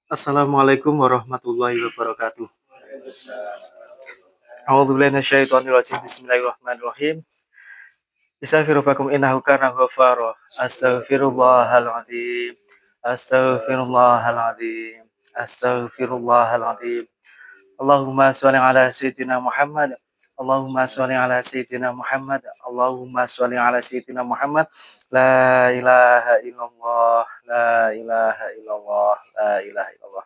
Assalamualaikum warahmatullahi wabarakatuh. A'udzubillahi minasyaitonirrajim. Bismillahirrahmanirrahim. Istaghfirullakum innahu kana ghaffara. Astaghfirullahaladzim. Astaghfirullahaladzim. Astaghfirullahaladzim. Allahumma sholli ala sayyidina Muhammad. Allahumma sholli ala sayyidina Muhammad. Allahumma sholli ala sayyidina Muhammad. La ilaha illallah. La ilaha illallah. La ilaha illallah.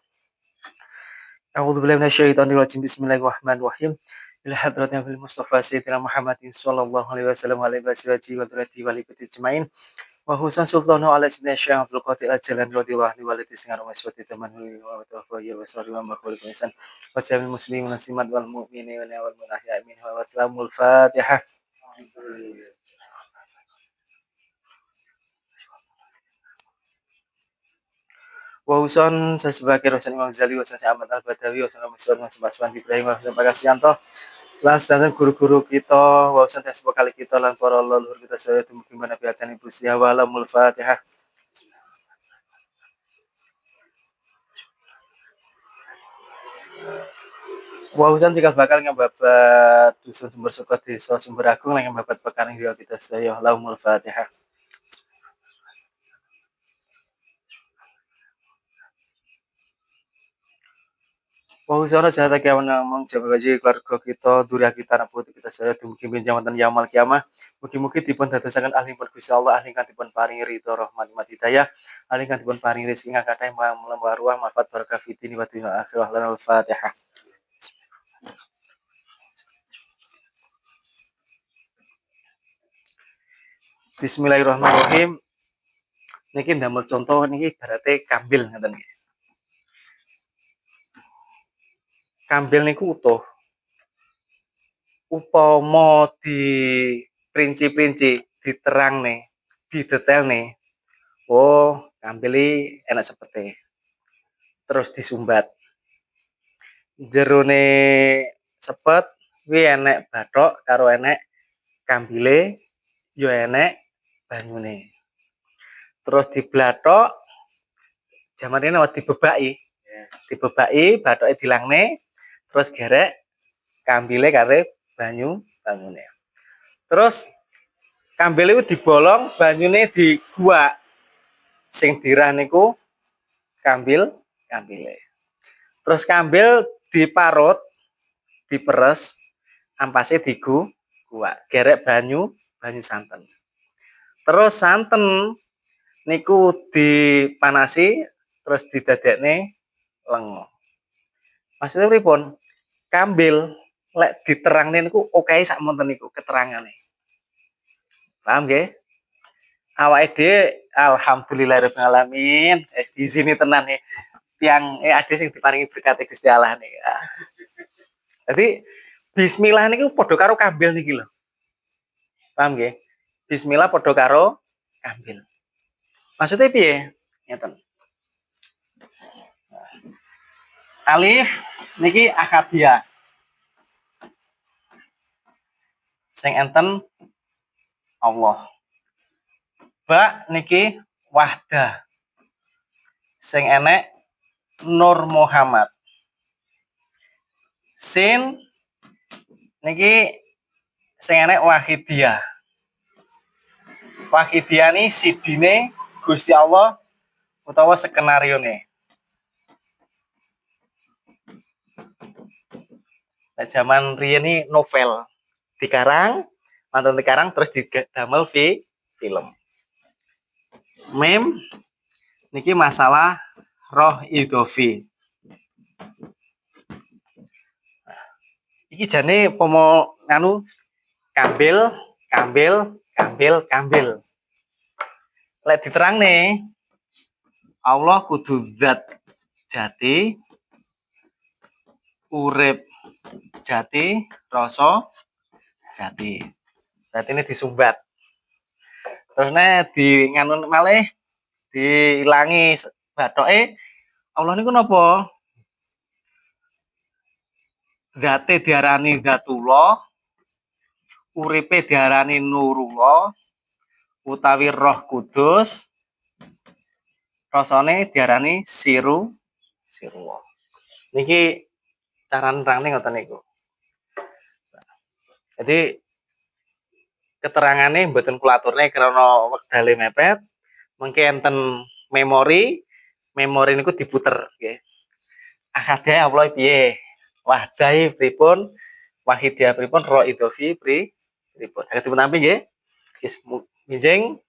A'udzubillahi minasyaitonirrajim. Bismillahirrahmanirrahim. Ila hadratin Nabi Mustafa Sayyidina Muhammadin sallallahu alaihi wasallam wa alihi wa dzurriyyati wa liqati jemain wa husan sultanu ala sayyidina Syekh Abdul Qadir Al-Jalan radhiyallahu anhu wa lati singar maswati tamanhu wa tawaffa wa sallallahu wa khulqu insan wa jamil muslimin simat wal mu'minin wal mu'minat amin wa salamul fatihah. Wa husan sebagai Rasul Imam Ghazali wa Ahmad Al-Badawi wa sallallahu alaihi wasallam Ibrahim wa Pakasianto lan sedanten guru-guru kita wa usan tes kali kita lan para leluhur kita saya dumugi mana piatan Ibu Sia wa alamul Fatihah. Wa usan jika bakal ngebabat dusun sumber suka desa sumber agung lan ngebabat pekaring dia kita saya alamul Fatihah. Wa usana jahata kiaman namung jabaji keluarga kita, durya kita, anak putri kita saya dumugi benjang wonten yaumul kiamah. Mugi-mugi dipun dadosaken ahli Gusti Allah, ahli kang dipun paringi ridho rahmat hidayah, ahli kang dipun paringi rezeki ingkang kathah mlembah ruah manfaat barakah fitini wa dunya akhirah lan al-Fatihah. Bismillahirrahmanirrahim. Niki ndamel contoh niki ibarate kambil ngaten nggih. Kambil niku utuh. Upama di perinci-perinci, diterangne, didetailne. Oh, kambili enak sepete. Terus disumbat. Jerone sepet kuwi enek bathok karo enek kambile yo enek banyune. Terus diblathok jaman ini dibebaki. Dibebaki, bathoke dilangne, terus gerek kambile kare banyune. Terus kambile iku dibolong, banyune diguak. Sing dirah niku kambile. Terus kambil diparut, diperes, ampase diguak, gerek banyu santen. Terus santen niku dipanasi, terus didadekne lengo. Maksudnya pripun? Kambil lek diterangne niku okehe sak monten niku keterangane. Paham nggih? Awake dhewe alhamdulillahirabbil alamin, wis di sini tenan nih. Tiang ade sing diparingi berkat Gusti Allah nih. Jadi bismillah niku padha karo kambil niki lho. Paham nggih? Bismillah padha karo kambil. Maksudnya piye? Ngeten. Alif niki akadia. Sing enten Allah. Ba niki wahdah. Sing enek Nur Muhammad. Sin niki sing enek wahidiyah. Wahidiyah ni sidine Gusti Allah utawa skenarione. Nah, zaman riyen ni novel dikarang, mantun dikarang terus didamel film. Mem niki masalah roh idofi. Iki jane pomo nganu kambil. Lek diterangne Allah kudu zat jati, urip jati, rasa jati. Berarti ini disumbat. Terus di nganu malih diilangi bathoke Allah niku napa? Zate diarani Zatullah, uripe diarani Nurullah, utawi Roh Kudus, rasane diarani Siru Sirullah. Niki cara nerangnya ngoten niku. Jadi keterangannya mboten kula aturne krana wektale mepet, mengke enten memori niku diputer nggih. Akadhe Allah piye? Wahdahi pripun? Wahidiyah pripun? Ro idhofi pripun? Saged dipun tampi nggih. Minjing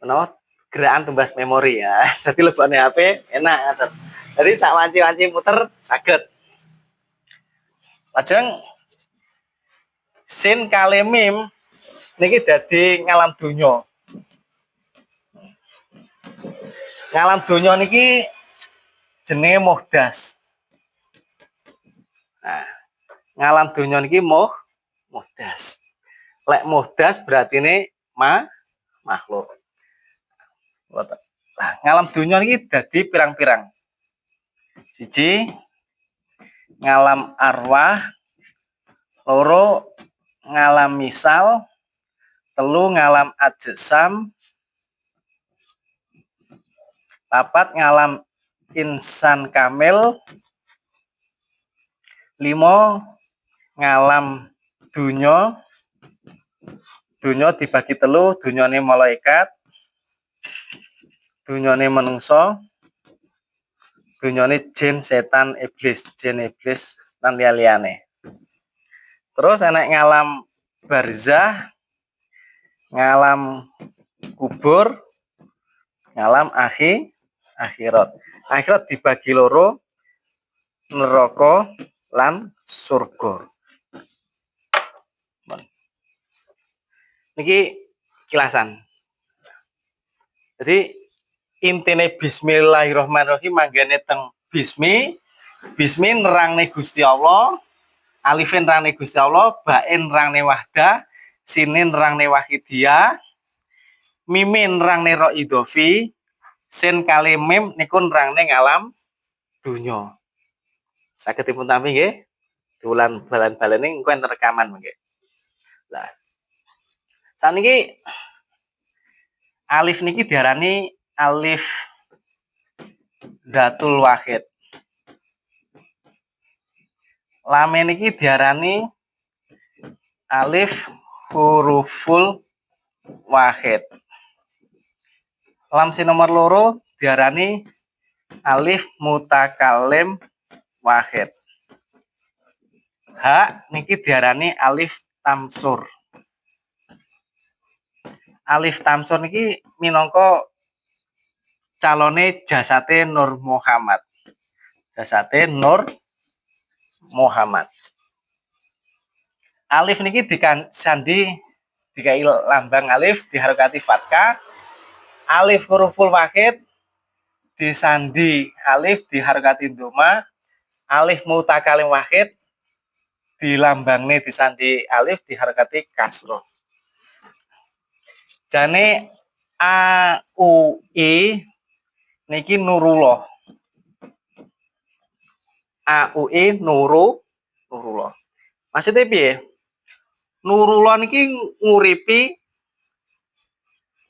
menawa gerakan tumbas memori ya. Jadi lebokne HP enak ngaten. Jadi sak wanci-wanci muter saged. Lajeng sin kali mim niki dadi ngalam donya. Ngalam donya niki jenenge muhdas. Nah, ngalam donya niki muhdas. Lek muhdas berarti ini makhluk. Nah, ngalam donya niki dadi pirang-pirang. Siji ngalam arwah, loro ngalam misal, telu ngalam ajsam, papat ngalam insan kamil, 5 ngalam dunya. Dunya dibagi telu, dunyane malaikat, dunyane manungsa, dunyane jin, setan, iblis, lan liya-liyane. Terus enek ngalam barzah, ngalam kubur, ngalam akhirat. Akhirat dibagi loro, neraka lan surga. Niki kilasan. Jadi intine bismillahirrahmanirrahim manggane teng bismi nerangne Gusti Allah, alifin nerangne Gusti Allah, bain nerangne wahdah, sinin nerangne wahidiyah, mimin nerangne ro idhofi, sin kali mim niku nerangne ngalam dunya. Saged dipun tampi nggih. Tulan balan-balane engko enten rekaman nggih. Lah. Saniki alif niki diarani alif datul wahid. Lam niki diarani alif huruful wahid. Lam si nomor loro diarani alif mutakalim wahid. Ha niki diarani alif tamsur. Alif tamsur niki minangka calone jasate Nur Muhammad. Jasate Nur Muhammad. Alif niki sandi dikai lambang alif diharokati fathah. Alif huruful wahid disandi alif diharokati doma. Alif mutakalim wahid dilambangne disandi alif diharokati kasroh. Jane A U I niki Nurullah. A U I Nurullah. Maksudnya piye? Nurullah niki nguripi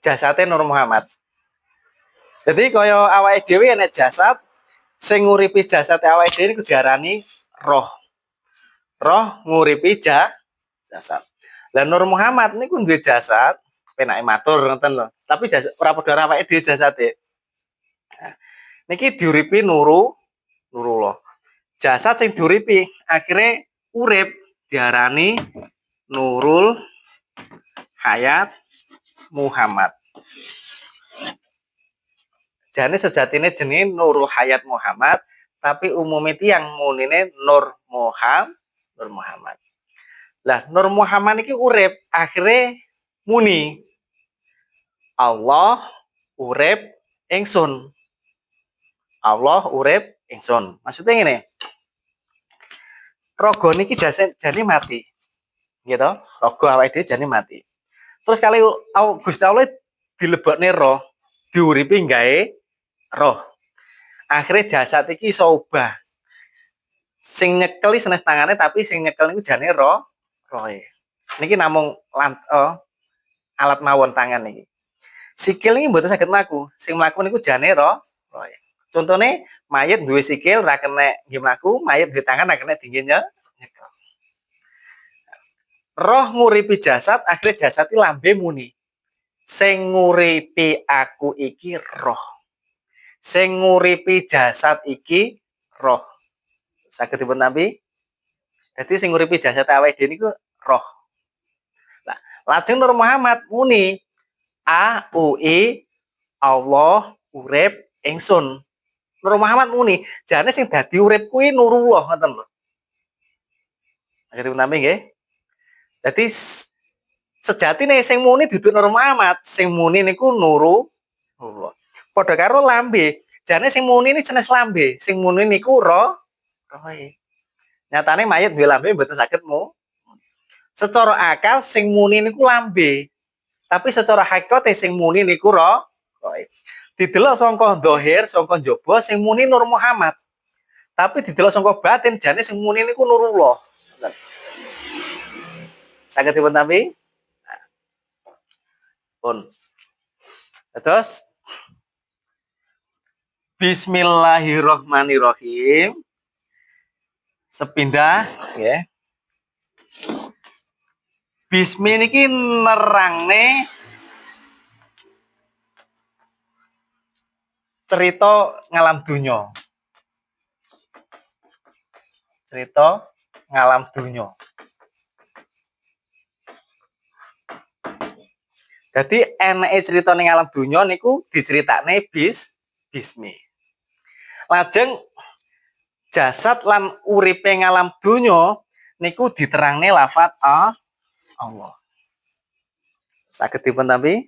jasate Nur Muhammad. Jadi kaya awake dhewe enek jasad sing nguripi jasate awake dhewe niku diarani roh. Roh nguripi jasad. Lah Nur Muhammad niku duwe jasad penake matur ngoten lho. Tapi ora padha karo awake dhewe jasate. Nah, niki diuripi Nurullah. Jasad sing diuripi akhirnya urip diarani Nurul Hayat Muhammad. Jane sejatine jenenge Nurul Hayat Muhammad, tapi umumnya tiyang munine Nur Muhammad. Lah Nur Muhammad iki urip akhirnya muni Allah urip ingsun. Allah urip ingsun. Maksudnya ngene. Raga niki jane mati. Gitu. Raga awake dhewe jane mati. Terus kali Gusti Allah dilebokne roh, diuripi gawe roh. Akhirnya jasad iki iso ubah. Sing nyekeli senes tangane tapi sing nyekel niku jane rohe. Niki namung alat mawon tangan niki. Sikil niki mboten saged mlaku. Sing mlaku niku jane rohe. Contohnya mayit duwe sikil ra kena nggih mlaku, mayit duwe tangan ra kena dingginnya. Roh nguripi jasad, akhirnya jasad iki lambe muni. Sing nguripi aku iki roh. Sing nguripi jasad iki roh. Saged dipun tampi. Jadi sing nguripi jasad awake dhewe niku roh. Nah, lajeng Nur Muhammad muni A U I Allah urip ingsun. Nur Muhammad muni, jane sing dadi urip kuwi Nurullah ngoten lho. Saged dipun tampi nggih. Dadi sejatine sing muni dudu Nur Muhammad, sing muni niku Nurullah. Padha karo lambe. Jane sing muni ini jenis lambe, sing muni niku rohe. Nyatane mayit duwe lambe mboten saged mu. Secara akal sing muni niku lambe. Tapi secara hakikate sing muni niku rohe. Didelok sangka zahir, sangka njaba sing muni Nur Muhammad. Tapi didelok sangka batin jane sing muni niku Nurullah. Saged dipun tampi? Pun. Terus Bismillahirrahmanirrahim. Sepindah ya. Bismi niki nerangne cerita ngalam dunya. Cerita ngalam dunya. Jadi enake cerita ning alam dunya niku diceritakne bismi. Lajeng jasad lan uripe ngalam dunya niku diterangne lafat Allah. Saged dipun tampi?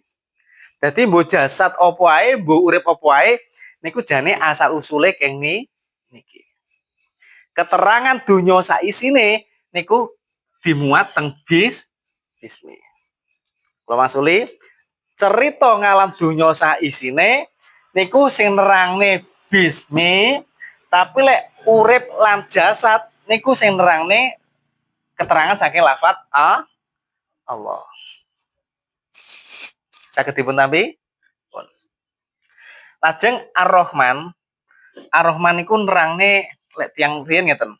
Dadi mbok jasad apa ae, mbok urip apa ae niku jane asal usule keng niki. Keterangan dunya sak isine niku dimuat teng bismi. Kula maksuli cerita ngalam dunya sak isine niku sing nerangne bismi, tapi lek urip lan jasad niku sing nerangne keterangan saking lafat Allah. Saged dipun tampi? Pun. Lajeng Ar-Rahman. Ar-Rahman niku nerangne lek tiyang riyen ngeten.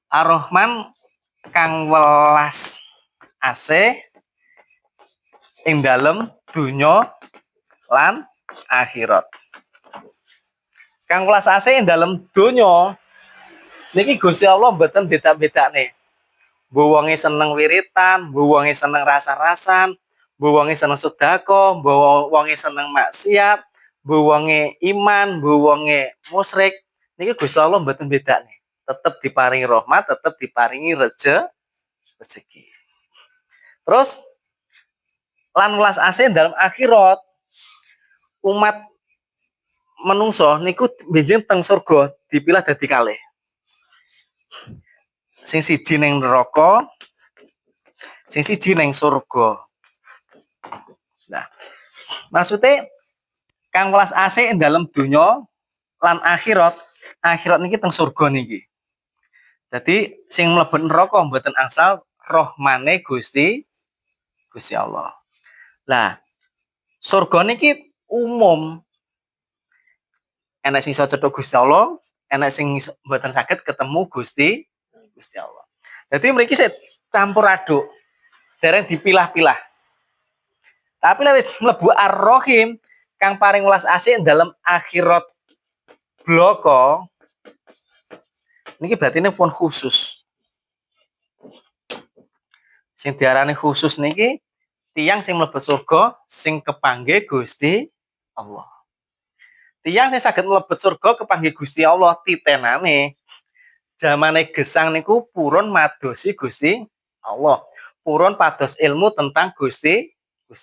Ar-Rahman kang welas asih ing dalem dunya lan akhirat. Kang welas asih ing dalem donya niki Gusti Allah mboten beda-bedane. Mbok wonge seneng wiritan, mbok wonge seneng rasa-rasan, mbok wonge seneng sedekah, mbok wonge seneng maksiat, mbok wonge iman, mbok wonge musyrik, niki Gusti Allah mboten bedane. Tetep diparingi rahmat, tetep diparingi rezeki. Terus lan welas asih dalam akhirat umat menungso niku benjing teng surga dipilah dadi kalih. Sing siji ning neraka, sing siji ning surga. Nah, maksudnya kang welas asih ing dalam dunya lan akhirat, akhirat niki teng surga niki. Jadi sing mlebet neraka mboten asal rahmane Gusti Allah. Lah, surga niki umum. Enak sing iso cetha Gusti Allah, enak sing mboten saged ketemu Gusti Allah. Jadi mriki sik campur aduk. Dereng dipilah-pilah. Tapi lek wis mlebu Ar-Rahim kang paring welas asih dalam akhirat bloko niki berarti ini pun khusus. Sing diarani khusus niki tiyang sing mlebu surga sing kepanggih Gusti Allah. Tiyang sing saged mlebet surga kepanggih Gusti Allah titenane zamane gesang niku purun madosi Gusti Allah. Purun pados ilmu tentang Gusti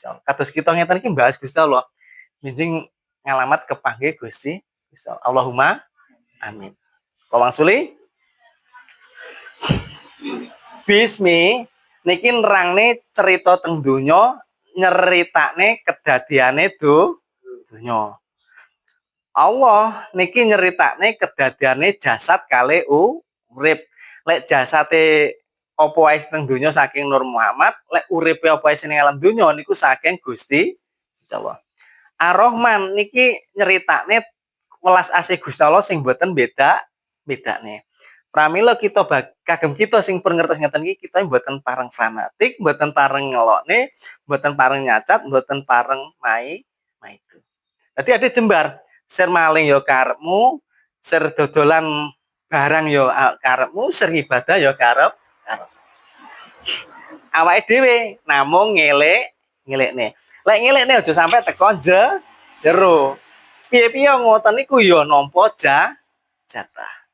Allah. Kados kita ngeten iki bahas Gusti Allah. Minjing ngalamat kepanggih Gusti Allah. Allahumma amin. Kula wangsuli Bismi niki nerangne cerita teng donya, nyeritakne kedadiane donya. Allah niki nyeritakne kedadiane jasad kali urip. Lek jasate apa wae teng donya saking Nur Muhammad, lek uripe apa wae ning alam donya niku saking Gusti Allah. Ar-Rahman niki nyeritakne welas asih Gusti Allah sing boten bedane. Pramila kita kagem kita sing pun ngertos ngeten iki kita mboten pareng fanatik, mboten pareng ngelokne, mboten pareng nyacat, mboten pareng maitu. Dadi ade jembar, ser maling ya karepmu, ser dodolan barang ya karepmu, ser ibadah ya karep. Awake dhewe namung ngelekne. Lek ngelekne aja sampe teko jero. Piye-piye ngoten niku ya nampa jatah.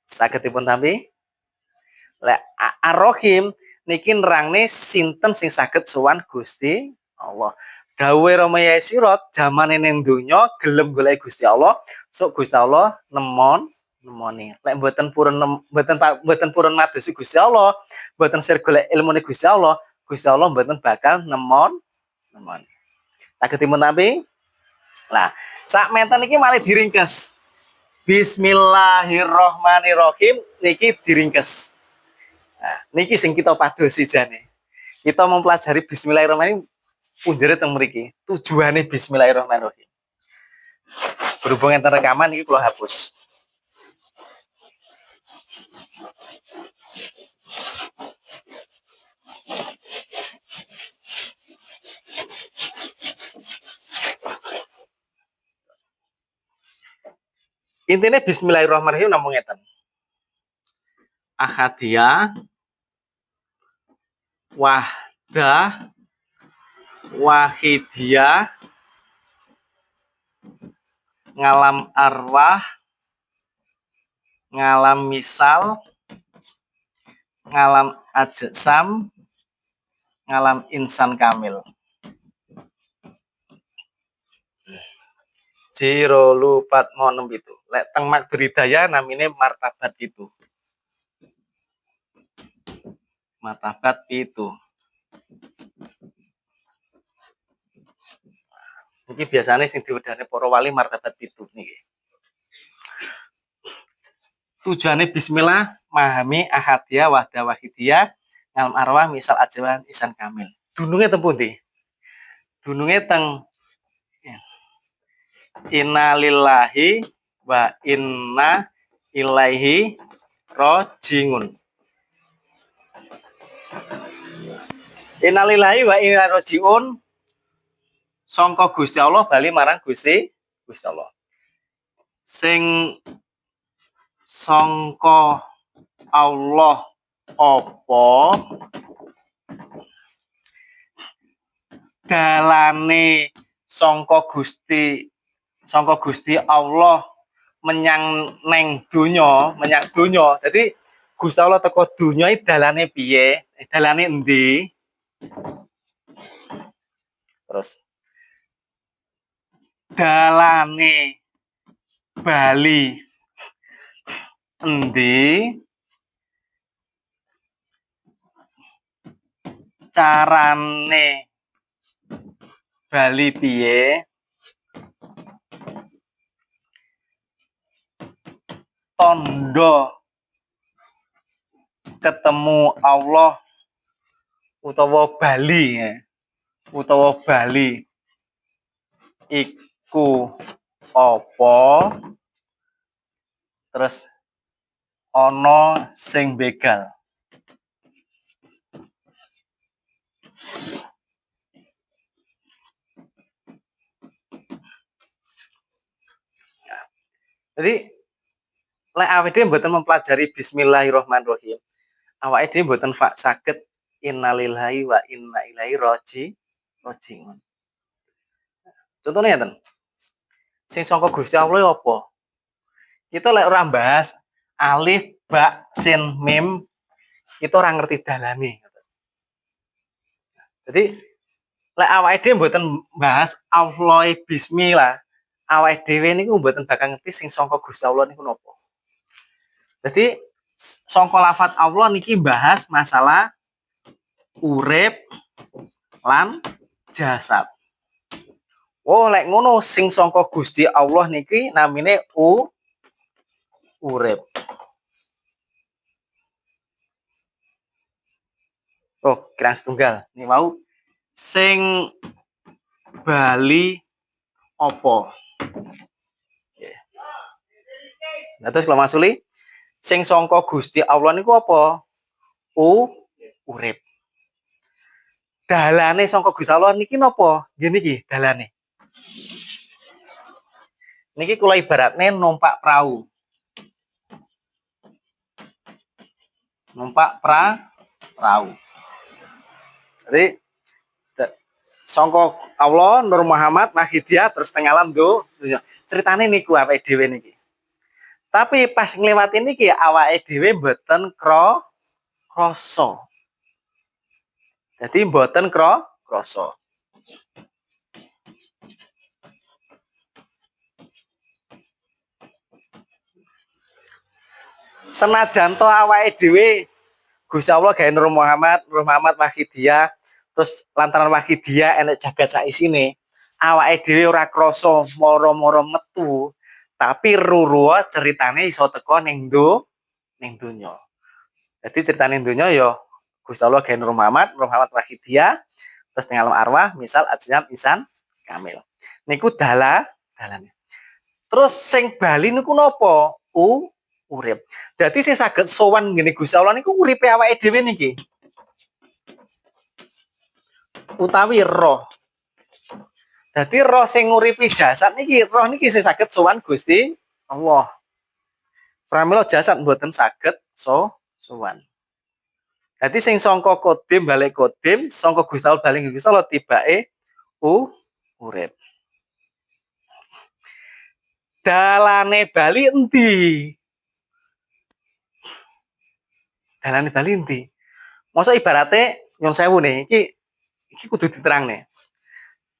Saged dipun tampi? Lek Ar-Rahim niki nerangne sinten sing saged sowan Gusti Allah. Dawuhe Rama Yesirat jamane ning donya gelem golek Gusti Allah, sok Gusti Allah nemoni. Lek mboten purun madosi Gusti Allah, mboten sir golek ilmune Gusti Allah mboten bakal nemoni. Saged dipun tampi? Lah, sak menten iki malih diringkes. Bismillahirrahmanirrahim niki diringkes. Nah, niki sing kita padosi jane. Kita mempelajari Bismillahirrahmanirrahim punjere teng mriki. Tujuane Bismillahirrahmanirrahim. Berhubung enten rekaman iki kula hapus. Intinya Bismillahirrahmanirrahim namung ngeten. Ahadiyah, wahdah, wahidiyah, ngalam arwah, ngalam misal, ngalam ajsam, ngalam insan kamil. Jiro lupat monem itu. Lek teng Magdridaya namine martabat itu. Martabat itu. Ini biasanya sing diwedani para wali martabat itu niki. Tujuannya bismillah memahami ahadiyah wahdah wahidiyah ngalam arwah misal ajawan isan kamil. Dununge teng pundi? Dununge teng inna lillahi wa inna ilaihi rojiun. Inna lillahi wa inna rojiun. Sangka Gusti Allah bali marang Gusti Allah. Sing sangka Allah apa dalane sangka Gusti Allah menyang neng donya, menyang donya. Jadi Gusti Allah teko donya iki dalane piye? Dalane endi? Terus dalane bali endi? Carane bali piye? Tondo ketemu Allah utawa bali iku apa? Terus ana sing begal. Jadi lek awake dhewe mboten mempelajari bismillahirrahmanirrahim. Awake dhewe mboten saged innalillahi wa inna ilaihi rojiun. Contohnya ngeten. Sing sangka Gusti Allah apa? Kita lek ora bahas alif, ba, sin, mim, kita ora ngerti dalane. Jadi lek awake dhewe mboten bahas Allah bismillah, awake dhewe niku mboten bakal ngerti sing sangka Gusti Allah niku napa. Jadi sangka lafat Allah niki bahas masalah urip lan jasad. Oh, lek ngono sing sangka Gusti Allah niki namine urip. Oh, kirang setunggal. Ini mau sing bali apa? Nah, terus kalau masuli sing sangka Gusti Allah niku apa? Urip. Dalane sangka Gusti Allah niki napa? Nggih niki dalane. Niki kula ibaratne numpak perahu. Numpak perahu. Jadi sangka Allah Nur Muhammad Mahidiyah terus teng alam dunya. Ceritane niku awake dhewe niki. Tapi pas ngliwati niki awake dhewe mboten krasa. Jadi mboten krasa. Senajan to awake dhewe Gusti Allah gawe Nur Muhammad Wahidiyah, terus lantaran Wahidiyah enek jagat sak isine, awake dhewe ora krasa moro-moro metu, tapi ruruh ceritane iso teko ning donya. Jadi ceritane donya ya Gusti Allah gawe Nur Muhammad Wahidiyah, terus ning alam arwah misal ajnab insan kamil. Niku dalane. Terus sing bali niku napa? Urip. Dadi sing saged sowan ngene Gusti Allah niku uripe awake dhewe niki. Utawi roh. Dadi roh sing nguripi jasad niki, roh niki sing saged sowan Gusti Allah. Pramila jasad mboten saged sowan. Dadi sing sangka kodim balik kodim, sangka Gusti Allah balik Gusti Allah tibake urip. Dalane bali endi? Dalane bali endi? Masa ibarate nyon sewu nih, iki kudu diterangne.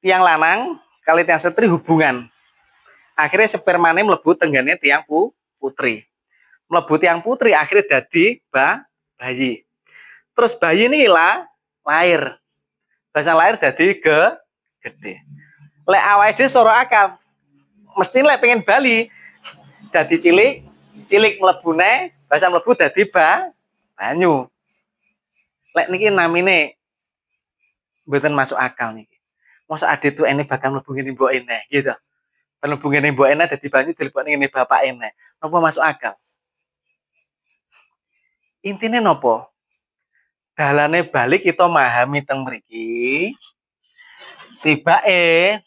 Tiang lanang kali tiang setri hubungan. Akhirnya spermane mlebu tenggane tiang putri. Mlebu tiang putri akhirnya dadi bayi. Terus bayi ini lahir. Bahasa lahir dadi gede. Lek awake dhewe soro akal. Mesti lek pengen bali dadi cilik mlebune, bahasa mlebu dadi banyu. Lek niki namine mboten masuk akal niki. Masa ade tuh ini bakal mlebu ngene mbok ene gitu. Mlebu ngene mbok ene dadi banyu dilebokne ngene bapak ene. Napa masuk akal? Intine napa? Dalane balik kita memahami teng mriki. Tibake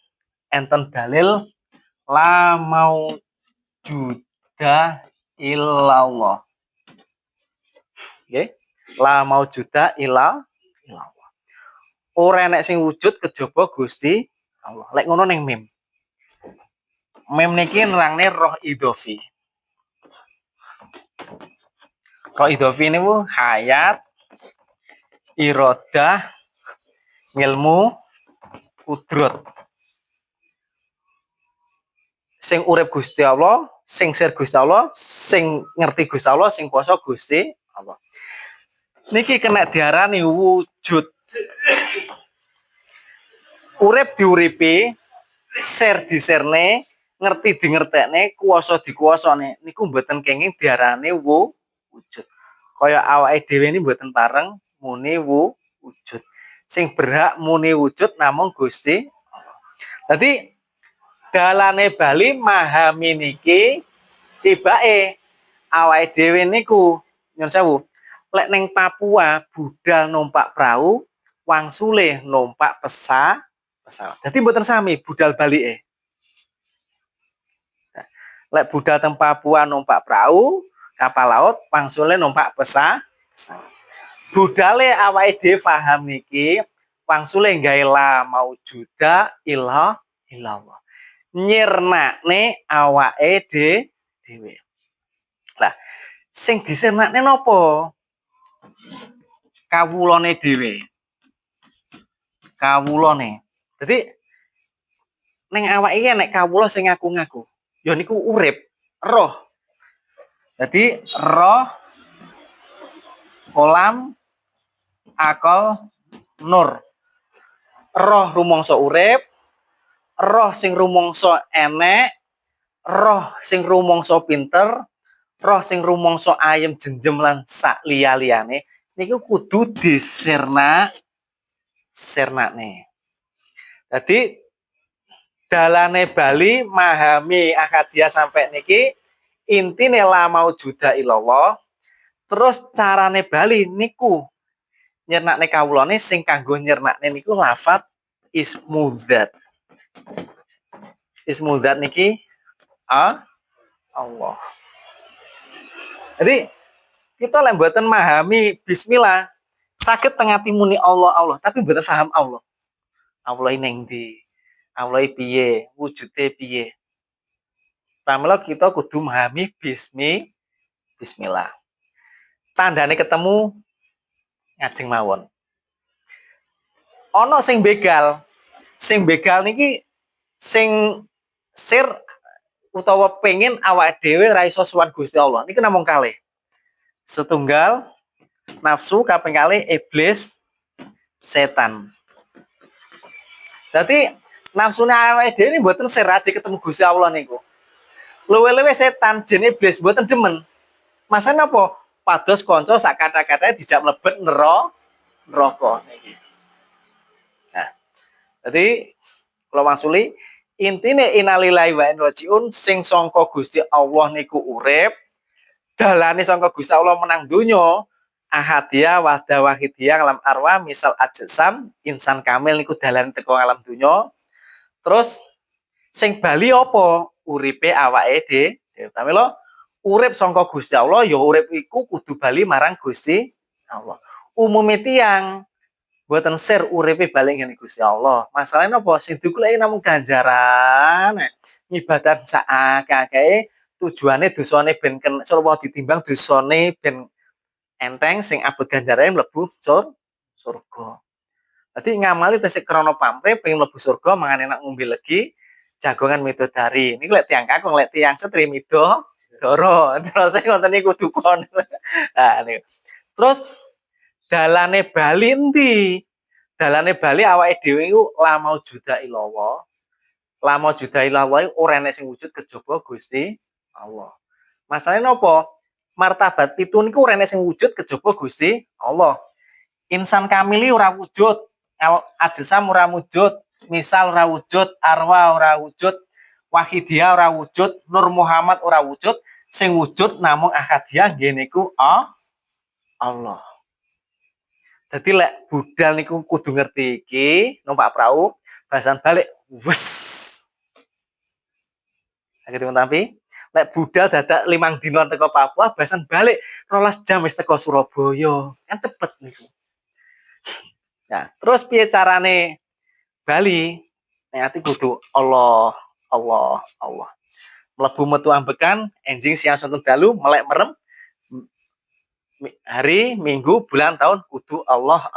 enten dalil la mau juda illallah. Nggih. La mau juda illallah. Ora enek sing wujud kejaba Gusti Allah. Lek ngono ning mim. Mim niki nerangne roh idhofi. Roh idhofi niku hayat, iradah, ilmu, kudrat. Sing urip Gusti Allah, sing sir Gusti Allah, sing ngerti Gusti Allah, sing kuasa Gusti Allah. Niki kena diarani wujud. Urip diuripi, share diserne, ngerti di ngertekne, kuasa dikuasane. Niku mboten kenging diarani wujud. Kaya awake dhewe ini mboten pareng muni wujud. Sing berhak muni wujud namung Gusti Allah. Dadi dalane bali mahami niki tibake awake dhewe niku nyun sewu. Lek ning Papua budal numpak perahu, wangsule numpak pesawat. Jadi mboten sami budal balike. Lek budal teng Papua numpak perahu, kapal laut, wangsule numpak pesawat. Budale awake dhewe paham niki, wangsule gawe la mau juda illallah. Nyirnakne awake dhewe. Lah, sing disirnakne napa? Kawulane dhewe. Kawulane. Jadi ning awake iki nek kawula sing ngaku-ngaku. Ya niku urip, roh. Jadi roh kolam akal nur. Roh rumangsa urip, roh sing rumangsa enek, roh sing rumangsa pinter, roh sing rumangsa ayem jenjem lan sak liya-liyane niku kudu disirnakne. Jadi dalane bali mahami akadiah sampai niki intine la maujuda illallah. Terus carane bali niku nyernakne kawulane sing kanggo nyernakne niku lafat ismudzat. Ismudzat niki Allah. Jadi kita lek mboten memahami bismillah saged teng ati muni Allah Allah tapi mboten paham Allah. Allah ini ning ndi? Allah piye? Wujude piye? Pamela kita kudu memahami bismillah. Tandane ketemu ngajeng mawon. Ana sing begal. Sing begal niki sing sir utawa pengen awak dhewe ra iso sowan Gusti Allah. Niki namung kalih. Setunggal nafsu, kaping kalih iblis, setan. Dadi nafsune awake dhewe ini mboten sir ade ketemu Gusti Allah niku. Luwe-luwe setan jene iblis mboten demen. Masane napa? Pados kanca sak kata-katane dijak mlebet neraka niki. Nah, jadi kula wangsuli intine innalillahi wa inna rajiun sing sangka Gusti Allah niku urip, dalane sangka Gusti Allah menang donya, ahadiyah wahda wahidiyah alam arwah misal ajsam insan kamil niku dalane teko alam donya. Terus sing bali apa? Uripe awake dhewe. Tamela urip sangka Gusti Allah ya urip iku kudu bali marang Gusti Allah. Umume tiyang mboten sir uripe bali ngene Gusti Allah. Masalahnya apa? Sing dikuleki namung ganjaran. Ibadah sak akeh-akehe tujuane dosane ben surga ditimbang dosane ben enteng sing abot ganjarane mlebu surga. Dadi ngamali tesih krana pamrih pengen mlebu surga mangan enak ngombe legi jagongan midodari. Niku lek tiyang kakung, lek tiyang setri midodoro. Terus ngoten niku dukun. Nah niku. Terus dalane bali endi? Dalane bali awake dhewe iku la maujuda illallah. La maujuda illallah ora enek sing wujud kejaba Gusti Allah. Masalahe napa? Martabat pitu niku ora enek sing wujud kejaba Gusti Allah. Insan kamili ora wujud, ajsam ora wujud, misal ora wujud, arwah ora wujud, wahidiyah ora wujud, Nur Muhammad ora wujud, sing wujud namung ahadiyah nggih niku Allah. Jadi lek budal niku kudu ngerti iki, numpak perahu, bahasan balik, wes. Akhirnya tapi lek budal dadak 5 dino teko Papua, bahasan balik 12 jam wis teko Surabaya. Kan cepet niku. Nah, terus piye carane Bali? Nek ati kudu Allah, Allah, Allah. Mlebu metu ambekan, enjing siang sonten dalu, melek merem, hari, minggu, bulan, tahun kudu Allah.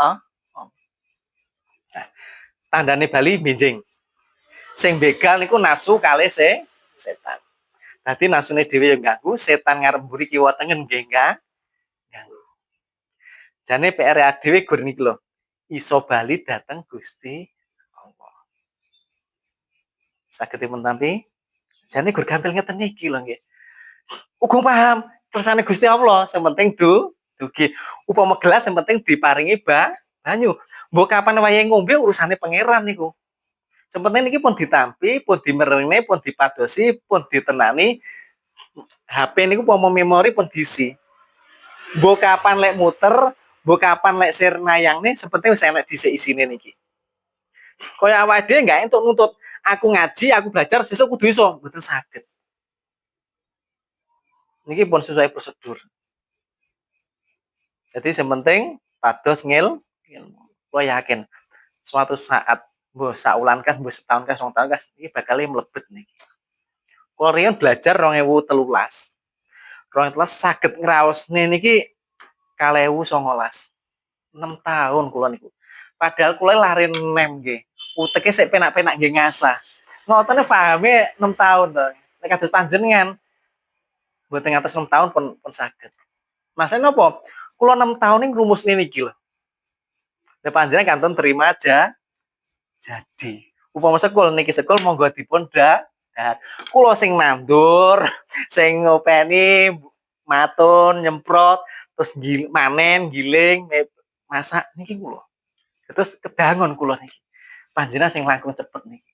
Nah, tandane Bali benjing. Sing begal niku nafsu kalih setan. Dadi nafsune dhewe yang ganggu, setan ngarep mburi kiwa tengen nggih ganggu. Jane PR dhewe gur niki lho. Iso bali dateng Gusti Allah. Saged dipun tampi. Jane gur gampil ngeten iki lho nggih. Uga paham kersane Gusti Allah, sing penting dugi. Upama gelas sing penting diparingi banyu. Mbok kapan wayahe ngombe urusane pangeran niku. Sing penting niki pun ditampi, pun dimerene, pun dipadosi, pun ditenani. HP niku upama memori pun diisi. Mbok kapan lek muter, mbok kapan lek share nayangne, sepenting wis enek dhisik isine niki. Kaya awake dhewe enggak entuk nuntut aku ngaji, aku belajar sesuk kudu iso, mboten saged. Niki pun sesuai prosedur. Jadi yang penting pados ilmu. Gue yakin suatu saat mbok saulan kas, mbok setahun kas, 2 tahun kas iki bakal mlebet niki. Kula riyen belajar 2013. 2013 saged ngraosne niki 2019. 6 tahun kula niku. Padahal kula lari nem nggih. Uteke sik penak-penak nggih ngasah. Ngotone pahame 6 tahun to. Nek kados panjenengan mboten ngatos 6 tahun pun saged. Masane napa? Kula 6 tahun ning rumusne niki lho. Nek panjenengan kanton terima aja jadi. Upama sekul niki sekul monggo dipun kula sing nandur, sing ngopeni, matun, nyemprot, terus manen, giling, masak niki kula. Terus kedangon kula niki. Panjenengan sing langkung cepet niki.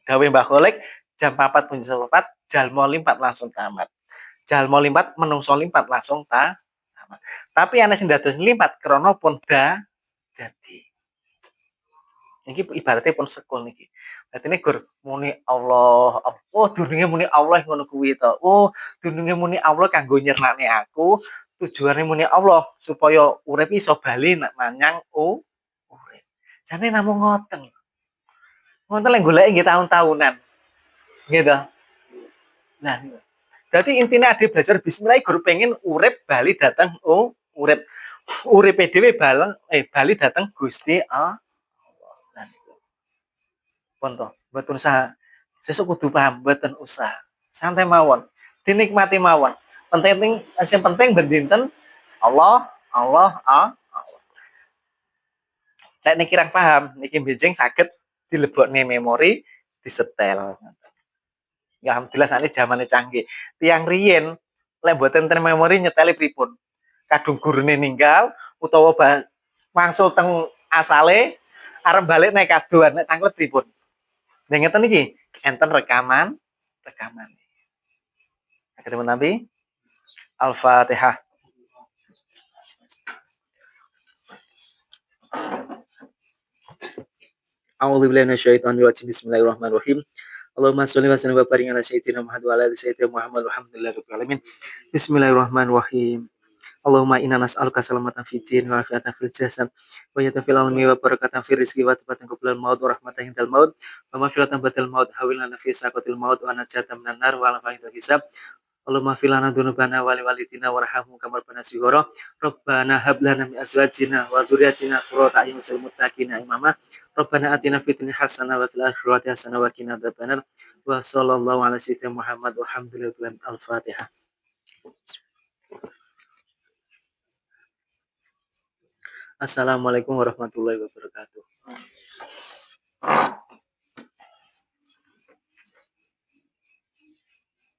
Gawe Mbah Kholek jam 4 punjul 4, jalmo 4 langsung tamat. jalma limpat menungso limpat langsung tapi ana sing dados limpat krana pun dadi iki ibaratnya pun sekul niki. Dadi nek gur muni Allah, oh dununge muni Allah ngono kuwi to. Oh, dununge muni Allah kanggo nyernakne aku, tujuane muni Allah supaya urip iso bali nak manyang urip. Jane namung ngoten. Ngoten lek goleki nggih taun-taunan. Nggih to? Nah, dadi intine ade belajar bismillah gur pengen urip bali dateng urip. Uripe dhewe bali dateng Gusti Allah. Pun to, mboten usah sesuk kudu paham, mboten usah. Santai mawon, dinikmati mawon. Penting sing penting ben dinten Allah, Allah, Allah. Nek niki kirang paham, niki benjing saged dilebokne memori, disetel. Ya alhamdulillah sakniki jamane canggih. Tiang riyen lek mboten ten memori nyeteli pripun? Kadung gurune ninggal utawa wangsul teng asale arep balik naik kadoan nek tanglet pripun? Nah ngeten iki, enten rekaman. Akhirnya Nabi Al-Fatihah. A'udzubillahi minasyaitonir rajim. Bismillahirrahmanirrahim. Allahumma sholli wa sallim wa barik ala sayyidina Muhammad wa ala ali sayyidina Muhammad walhamdulillahirabbil alamin. Bismillahirrahmanirrahim. Allahumma inna nas'aluka salamatan fid din wa afiatan fil jasad wa yatan fil almi wa barakatan fil rizqi wa tibatan qablal maut wa rahmatan hindal maut wa maghfiratan ba'dal maut hawilana fi saqatil maut wa najatan minan nar wa ala fahidul hisab. Allahumma fil lana dzunubana wa li walidina warhamhum kama rabbana shighara. Rabbana hab lana min azwajina wa dzurriyyatina qurrata a'yun waj'alna lil muttaqina imama. Rabbana atina fid dunya hasanah wa fil akhirati hasanah wa qina adzabannar. Wa sallallahu ala sayyidina Muhammad walhamdulillahi al-Fatihah. Assalamualaikum warahmatullahi wabarakatuh.